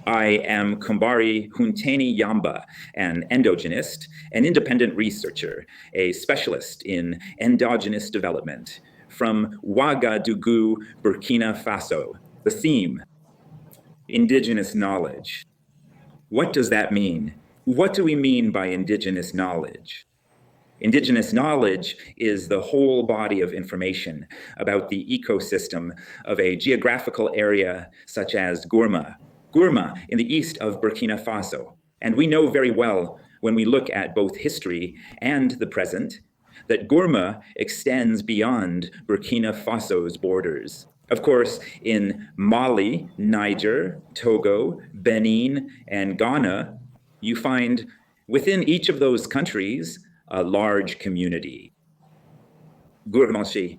I am Combary Ounténi Yamba, an endogenist, an independent researcher, a specialist in endogenous development from Ouagadougou, Burkina Faso. The theme, indigenous knowledge. What does that mean? What do we mean by indigenous knowledge? Indigenous knowledge is the whole body of information about the ecosystem of a geographical area such as Gourma in the east of Burkina Faso. And we know very well when we look at both history and the present that Gourma extends beyond Burkina Faso's borders. Of course, in Mali, Niger, Togo, Benin, and Ghana, you find within each of those countries a large community. Gourmanchê.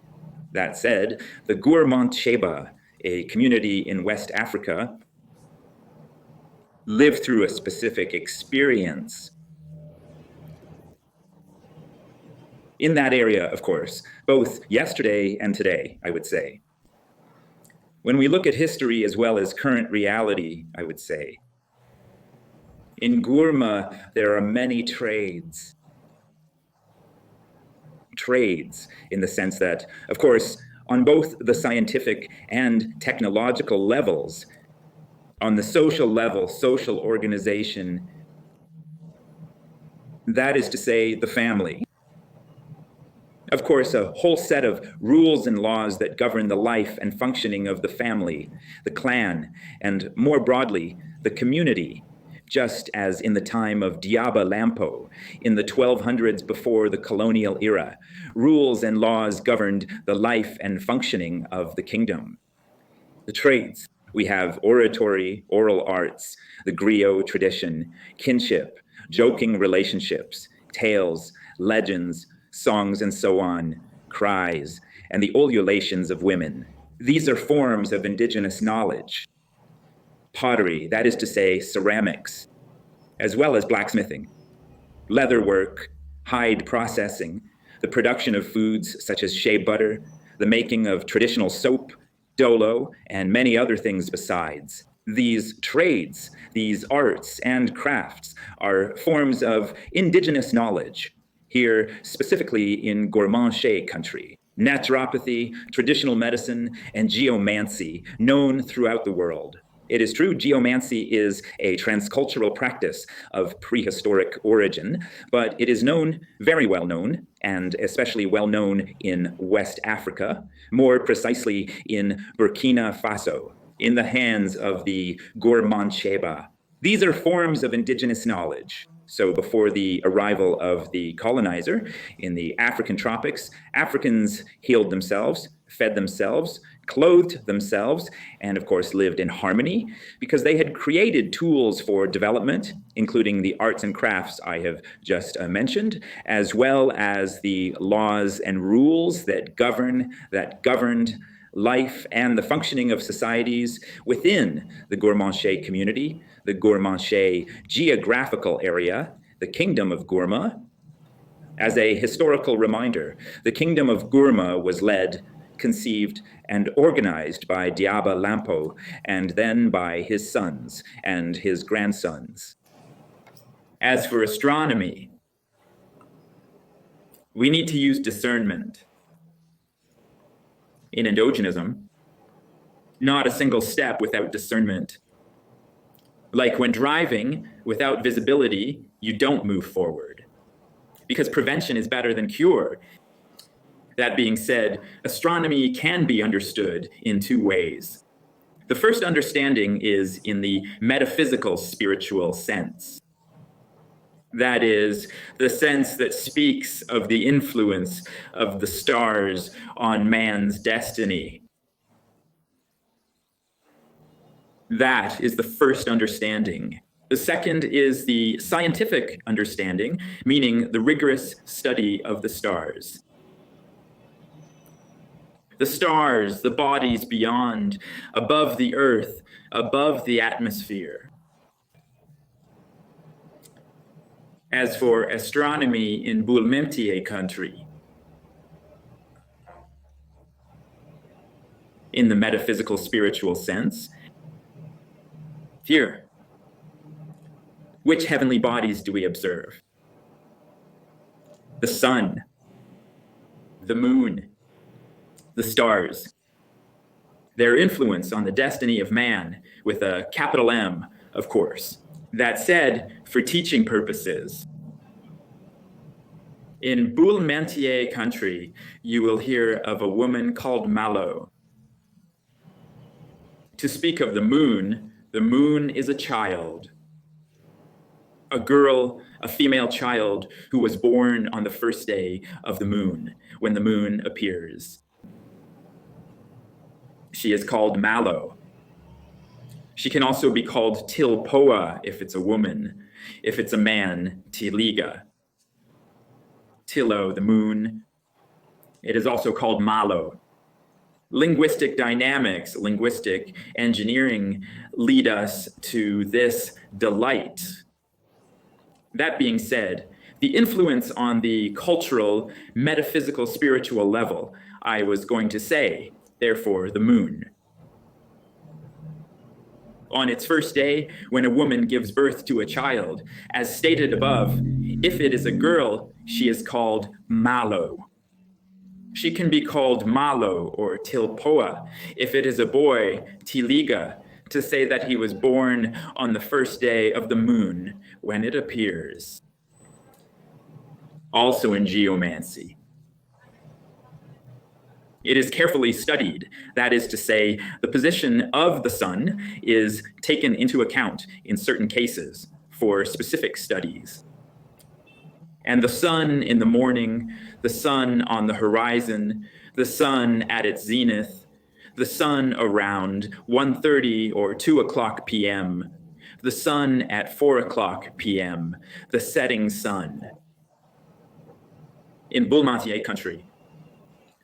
That said, the GOURMANCHÉ, a community in West Africa, live through a specific experience. In that area, of course, both yesterday and today, I would say. When we look at history as well as current reality, I would say, in Gourma, there are many trades. Trades in the sense that, of course, on both the scientific and technological levels, on the social level, social organization, that is to say, the family. Of course, a whole set of rules and laws that govern the life and functioning of the family, the clan, and more broadly, the community, just as in the time of Diaba Lampo, in the 1200s before the colonial era, rules and laws governed the life and functioning of the kingdom. The trades, we have oratory, oral arts, the griot tradition, kinship, joking relationships, tales, legends, songs and so on, cries, and the ululations of women. These are forms of indigenous knowledge. Pottery, that is to say, ceramics, as well as blacksmithing, leatherwork, hide processing, the production of foods such as shea butter, the making of traditional soap, dolo, and many other things besides. These trades, these arts and crafts are forms of indigenous knowledge, here specifically in Gourmanchê country. Naturopathy, traditional medicine, and geomancy known throughout the world. It is true, geomancy is a transcultural practice of prehistoric origin, but it is known, very well known, and especially well known in West Africa, more precisely in Burkina Faso, in the hands of the Gourmanchê. These are forms of indigenous knowledge. So before the arrival of the colonizer in the African tropics, Africans healed themselves, fed themselves, clothed themselves, and of course lived in harmony because they had created tools for development, including the arts and crafts I have just mentioned, as well as the laws and rules that governed life and the functioning of societies within the Gourmanchê community, the Gourmanchê geographical area, the Kingdom of Gourma. As a historical reminder, the Kingdom of Gourma was led, conceived, and organized by Diaba Lampo, and then by his sons and his grandsons. As for astronomy, we need to use discernment. In Endogenism, not a single step without discernment. Like when driving, without visibility, you don't move forward, because prevention is better than cure. That being said, astronomy can be understood in two ways. The first understanding is in the metaphysical spiritual sense. That is, the sense that speaks of the influence of the stars on man's destiny. That is the first understanding. The second is the scientific understanding, meaning the rigorous study of the stars. The stars, the bodies beyond, above the earth, above the atmosphere. As for astronomy in Gourmanchê country, in the metaphysical spiritual sense, here, Which heavenly bodies do we observe? The sun, the moon, the stars. Their influence on the destiny of man, with a capital M, of course. That said, for teaching purposes, in Boulmentier country, you will hear of a woman called Malo. To speak of the moon is a child, a girl, a female child who was born on the first day of the moon, when the moon appears. She is called Malo. She can also be called Tilpoa if it's a woman. If it's a man, Tiliga. Tilo, the moon. It is also called Malo. Linguistic dynamics, linguistic engineering lead us to this delight. That being said, the influence on the cultural, metaphysical, spiritual level, I was going to say, therefore, the moon. On its first day, when a woman gives birth to a child, as stated above, if it is a girl, she is called Malo. She can be called Malo or Tilpoa. If it is a boy, Tiliga, to say that he was born on the first day of the moon when it appears. Also in geomancy. It is carefully studied. That is to say, the position of the sun is taken into account in certain cases for specific studies. And the sun in the morning, the sun on the horizon, the sun at its zenith, the sun around 1:30 or 2 o'clock p.m., the sun at 4 o'clock p.m., the setting sun. In Boulmentier country,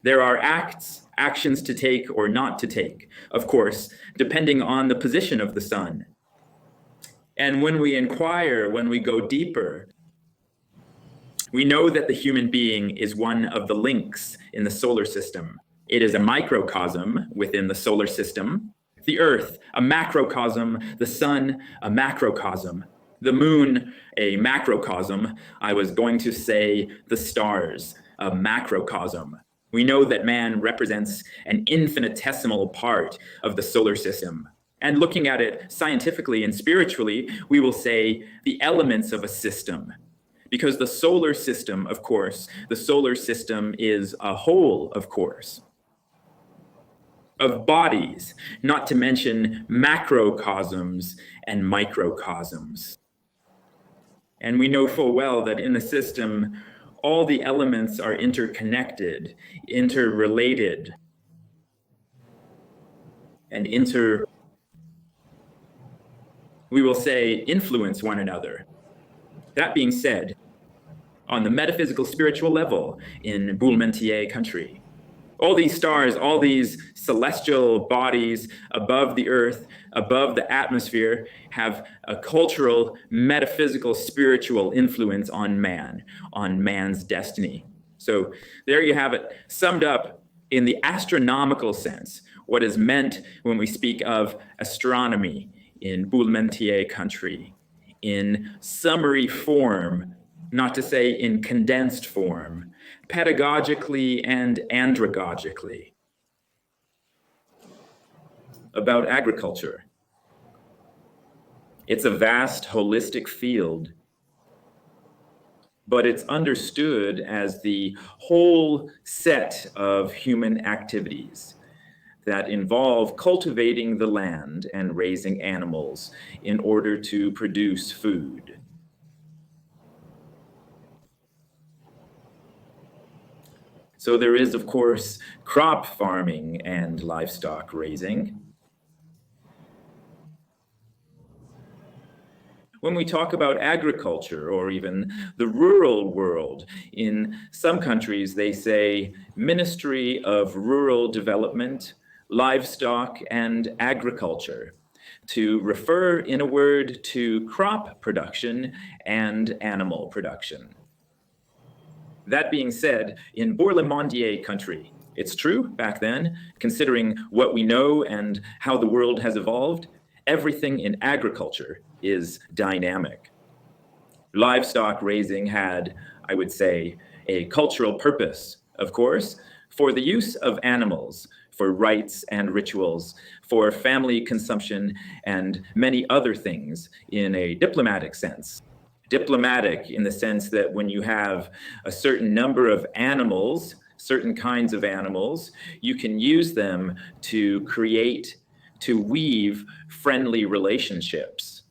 there are actions to take or not to take, of course, depending on the position of the sun. And when we inquire, when we go deeper, we know that the human being is one of the links in the solar system. It is a microcosm within the solar system. The Earth, a macrocosm. The sun, a macrocosm. The moon, a macrocosm. I was going to say the stars, a macrocosm. We know that man represents an infinitesimal part of the solar system. And looking at it scientifically and spiritually, we will say the elements of a system. Because the solar system, of course, the solar system is a whole, of course, of bodies, not to mention macrocosms and microcosms. And we know full well that in the system, all the elements are interconnected, interrelated, and we will say, influence one another. That being said, on the metaphysical spiritual level in Boulmentier country, all these stars, all these celestial bodies above the earth, above the atmosphere, have a cultural, metaphysical, spiritual influence on man, on man's destiny. So there you have it, summed up in the astronomical sense, what is meant when we speak of astronomy in Boulmentier country, in summary form, not to say in condensed form, pedagogically and andragogically. About agriculture. It's a vast, holistic field, but it's understood as the whole set of human activities that involve cultivating the land and raising animals in order to produce food. So there is, of course, crop farming and livestock raising. When we talk about agriculture or even the rural world, in some countries they say Ministry of Rural Development, Livestock and Agriculture, to refer in a word to crop production and animal production. That being said, in Bourlemondier country, it's true back then, considering what we know and how the world has evolved, everything in agriculture is dynamic. Livestock raising had, I would say, a cultural purpose, of course, for the use of animals, for rites and rituals, for family consumption, and many other things in a diplomatic sense. Diplomatic in the sense that when you have a certain number of animals, certain kinds of animals, you can use them to create, to weave friendly relationships.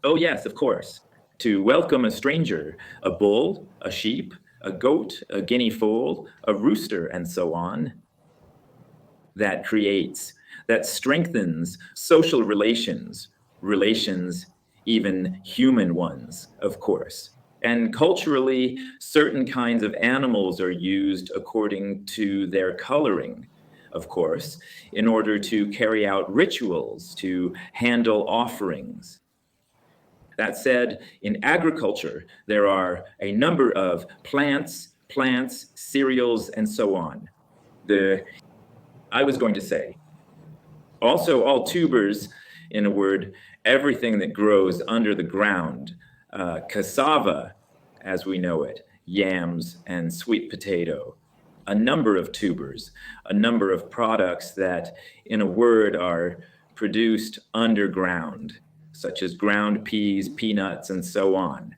Oh, yes, of course. To welcome a stranger, a bull, a sheep, a goat, a guinea fowl, a rooster, and so on. That creates, that strengthens social relations, relations, even human ones, of course. And culturally, certain kinds of animals are used according to their coloring, of course, in order to carry out rituals, to handle offerings. That said, in agriculture, there are a number of plants, cereals, and so on. I was going to say, also all tubers, in a word, everything that grows under the ground, cassava, as we know it, yams, and sweet potato, a number of tubers, a number of products that, in a word, are produced underground, such as ground peas, peanuts, and so on.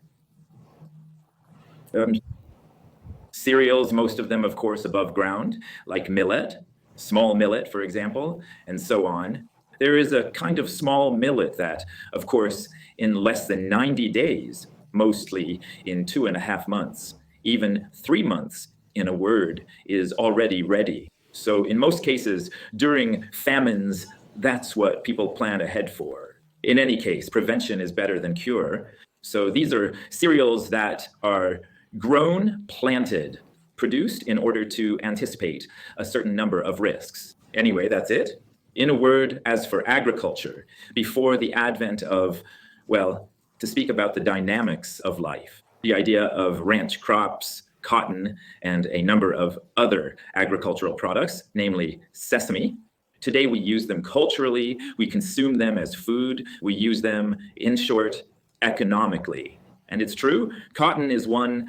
Cereals, most of them, of course, above ground, like millet, small millet, for example, and so on. There is a kind of small millet that, of course, in less than 90 days, mostly in 2.5 months, even 3 months, in a word, is already ready. So in most cases, during famines, that's what people plan ahead for. In any case, prevention is better than cure. So these are cereals that are grown, planted, produced in order to anticipate a certain number of risks. Anyway, that's it. In a word, as for agriculture, before the advent of, well, to speak about the dynamics of life, the idea of ranch crops, cotton, and a number of other agricultural products, namely sesame. Today we use them culturally, we consume them as food, we use them, in short, economically. And it's true, cotton is one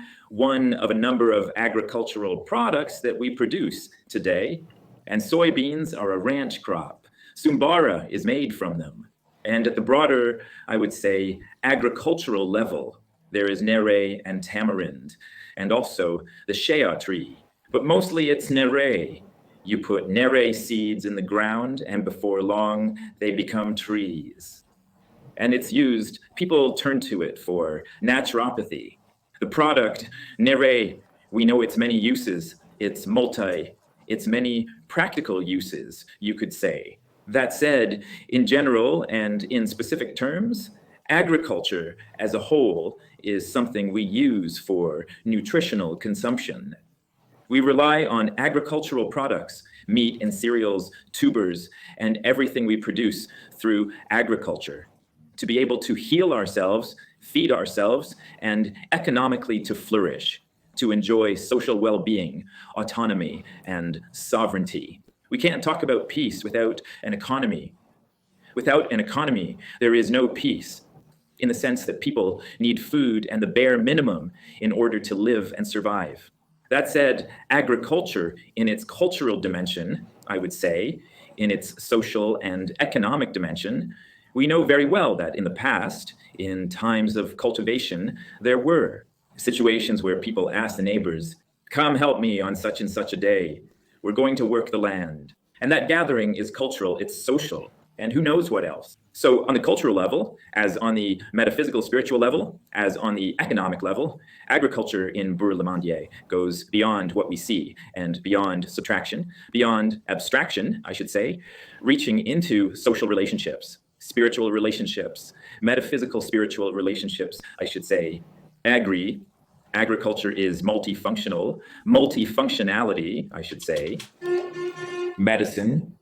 of a number of agricultural products that we produce today, and soybeans are a ranch crop. Sumbara is made from them. And at the broader, I would say, agricultural level, there is nere and tamarind, and also the shea tree. But mostly it's nere. You put nere seeds in the ground, and before long, they become trees. And it's used, people turn to it for naturopathy. The product, nere, we know its many uses, its many practical uses, you could say. That said, in general and in specific terms, agriculture as a whole is something we use for nutritional consumption. We rely on agricultural products, meat and cereals, tubers, and everything we produce through agriculture to be able to heal ourselves, feed ourselves, and economically to flourish, to enjoy social well-being, autonomy, and sovereignty. We can't talk about peace without an economy. Without an economy, there is no peace, in the sense that people need food and the bare minimum in order to live and survive. That said, agriculture in its cultural dimension, I would say, in its social and economic dimension, we know very well that in the past, in times of cultivation, there were situations where people asked the neighbors, "Come help me on such and such a day. We're going to work the land." And that gathering is cultural, it's social, and who knows what else. So on the cultural level, as on the metaphysical spiritual level, as on the economic level, agriculture in Burkina goes beyond what we see and beyond subtraction, beyond abstraction, I should say, reaching into social relationships, spiritual relationships, metaphysical spiritual relationships, I should say. Agriculture is multifunctional, multifunctionality, I should say. Medicine.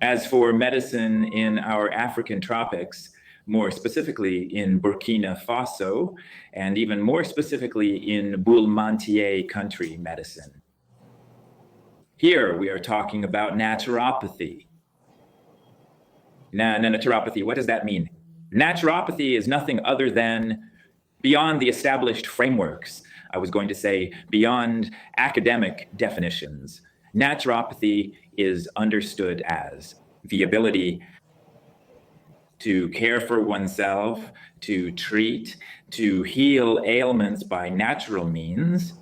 As for medicine in our African tropics, more specifically in Burkina Faso, and even more specifically in Gourmanchê country medicine. Here we are talking about naturopathy. Naturopathy, what does that mean? Naturopathy is nothing other than beyond the established frameworks. I was going to say beyond academic definitions. Naturopathy is understood as the ability to care for oneself, to treat, to heal ailments by natural means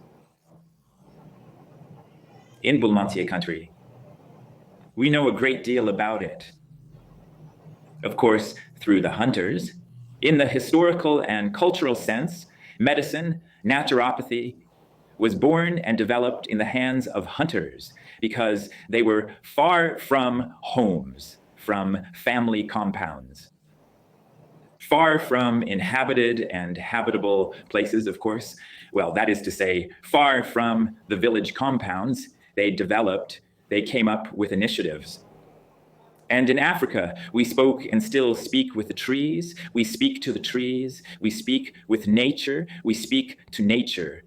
in Boulmantier country. We know a great deal about it. Of course, through the hunters. In the historical and cultural sense, medicine, naturopathy, was born and developed in the hands of hunters because they were far from homes, from family compounds, far from inhabited and habitable places, of course. Well, that is to say, far from the village compounds. They came up with initiatives. And in Africa, we spoke and still speak with the trees. We speak to the trees. We speak with nature. We speak to nature.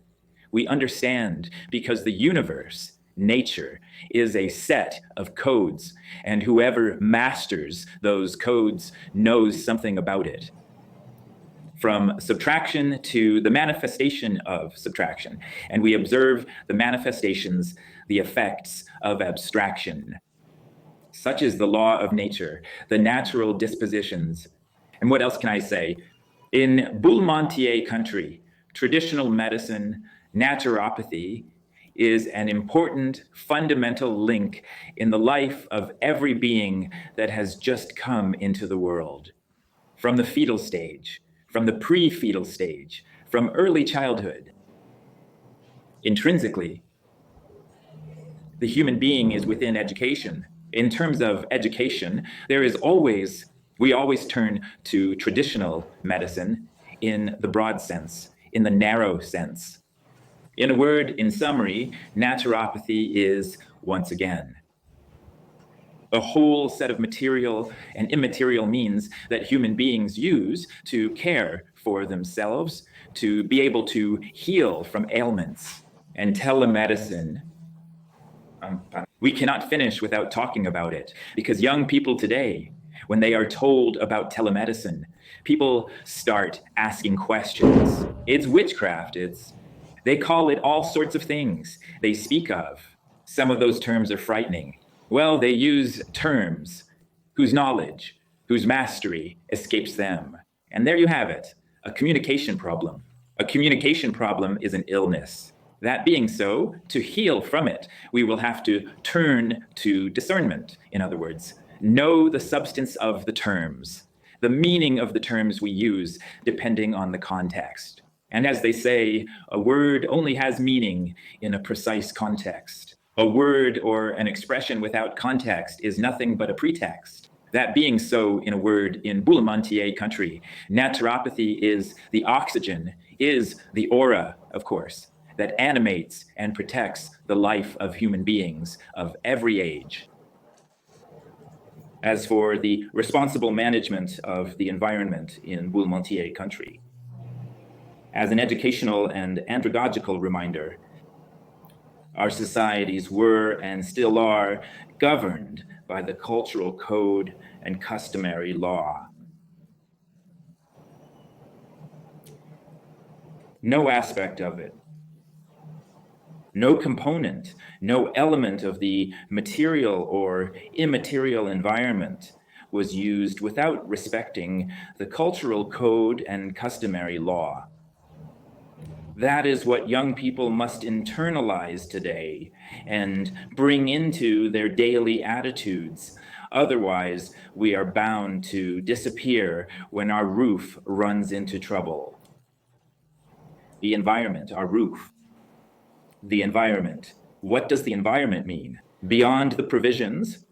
We understand because the universe, nature, is a set of codes, and whoever masters those codes knows something about it. From subtraction to the manifestation of subtraction, and we observe the manifestations, the effects of abstraction. Such is the law of nature, the natural dispositions. And what else can I say? In Boulmantier country, traditional medicine, naturopathy, is an important fundamental link in the life of every being that has just come into the world. From the fetal stage, from the pre-fetal stage, from early childhood. Intrinsically, the human being is within education. In terms of education, we always turn to traditional medicine in the broad sense, in the narrow sense. In a word, in summary, naturopathy is, once again, a whole set of material and immaterial means that human beings use to care for themselves, to be able to heal from ailments. And telemedicine, we cannot finish without talking about it, because young people today, when they are told about telemedicine, people start asking questions. It's witchcraft. They call it all sorts of things they speak of. Some of those terms are frightening. Well, they use terms whose knowledge, whose mastery escapes them. And there you have it, a communication problem. A communication problem is an illness. That being so, to heal from it, we will have to turn to discernment. In other words, know the substance of the terms, the meaning of the terms we use, depending on the context. And as they say, a word only has meaning in a precise context. A word or an expression without context is nothing but a pretext. That being so, in a word, in Boulmantier country, naturopathy is the oxygen, is the aura, of course, that animates and protects the life of human beings of every age. As for the responsible management of the environment in Boulmantier country, as an educational and andragogical reminder, our societies were and still are governed by the cultural code and customary law. No aspect of it, no component, no element of the material or immaterial environment was used without respecting the cultural code and customary law. That is what young people must internalize today and bring into their daily attitudes. Otherwise, we are bound to disappear when our roof runs into trouble. The environment, our roof. The environment. What does the environment mean? Beyond the provisions,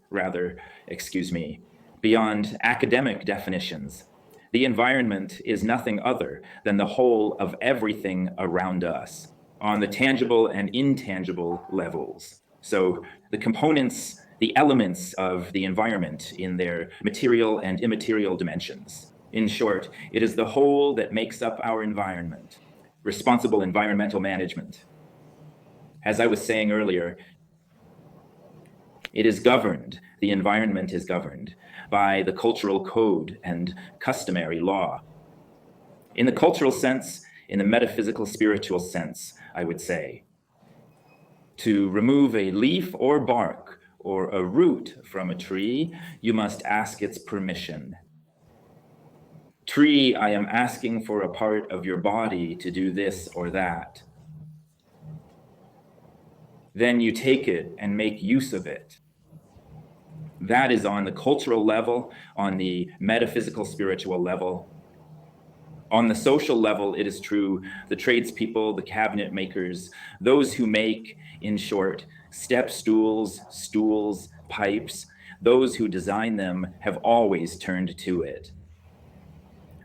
beyond academic definitions, the environment is nothing other than the whole of everything around us on the tangible and intangible levels. So the components, the elements of the environment in their material and immaterial dimensions. In short, it is the whole that makes up our environment. Responsible environmental management. As I was saying earlier, It is governed, the environment is governed by the cultural code and customary law. In the cultural sense, in the metaphysical spiritual sense, I would say, to remove a leaf or bark or a root from a tree, you must ask its permission. Tree, I am asking for a part of your body to do this or that. Then you take it and make use of it. That is on the cultural level, on the metaphysical spiritual level. On the social level, it is true, the tradespeople, the cabinet makers, those who make, in short, step stools, pipes, those who design them have always turned to it.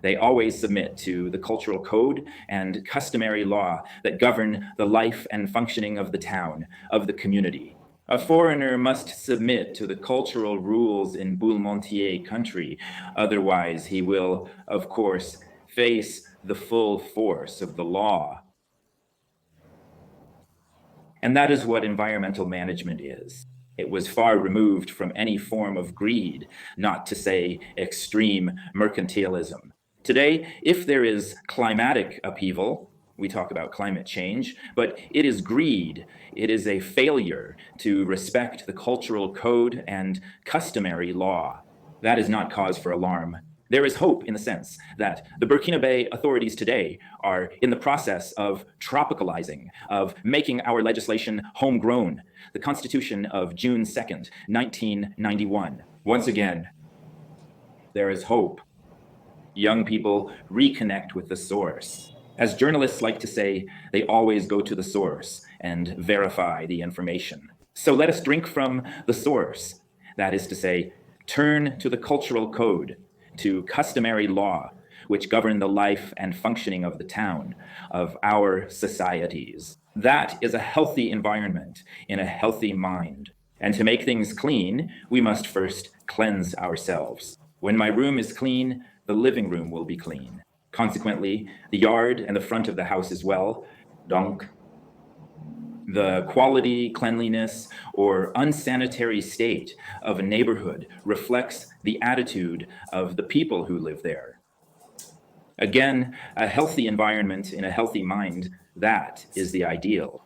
They always submit to the cultural code and customary law that govern the life and functioning of the town, of the community. A foreigner must submit to the cultural rules in Boulmontier country, otherwise he will, of course, face the full force of the law. And that is what environmental management is. It was far removed from any form of greed, not to say extreme mercantilism. Today, if there is climatic upheaval, we talk about climate change, but it is greed. It is a failure to respect the cultural code and customary law. That is not cause for alarm. There is hope in the sense that the Burkina Faso authorities today are in the process of tropicalizing, of making our legislation homegrown. The Constitution of June 2nd, 1991. Once again, there is hope. Young people reconnect with the source. As journalists like to say, they always go to the source and verify the information. So let us drink from the source. That is to say, turn to the cultural code, to customary law, which govern the life and functioning of the town, of our societies. That is a healthy environment in a healthy mind. And to make things clean, we must first cleanse ourselves. When my room is clean, the living room will be clean. Consequently, the yard and the front of the house as well. Donc, the quality, cleanliness, or unsanitary state of a neighborhood reflects the attitude of the people who live there. Again, a healthy environment in a healthy mind, that is the ideal.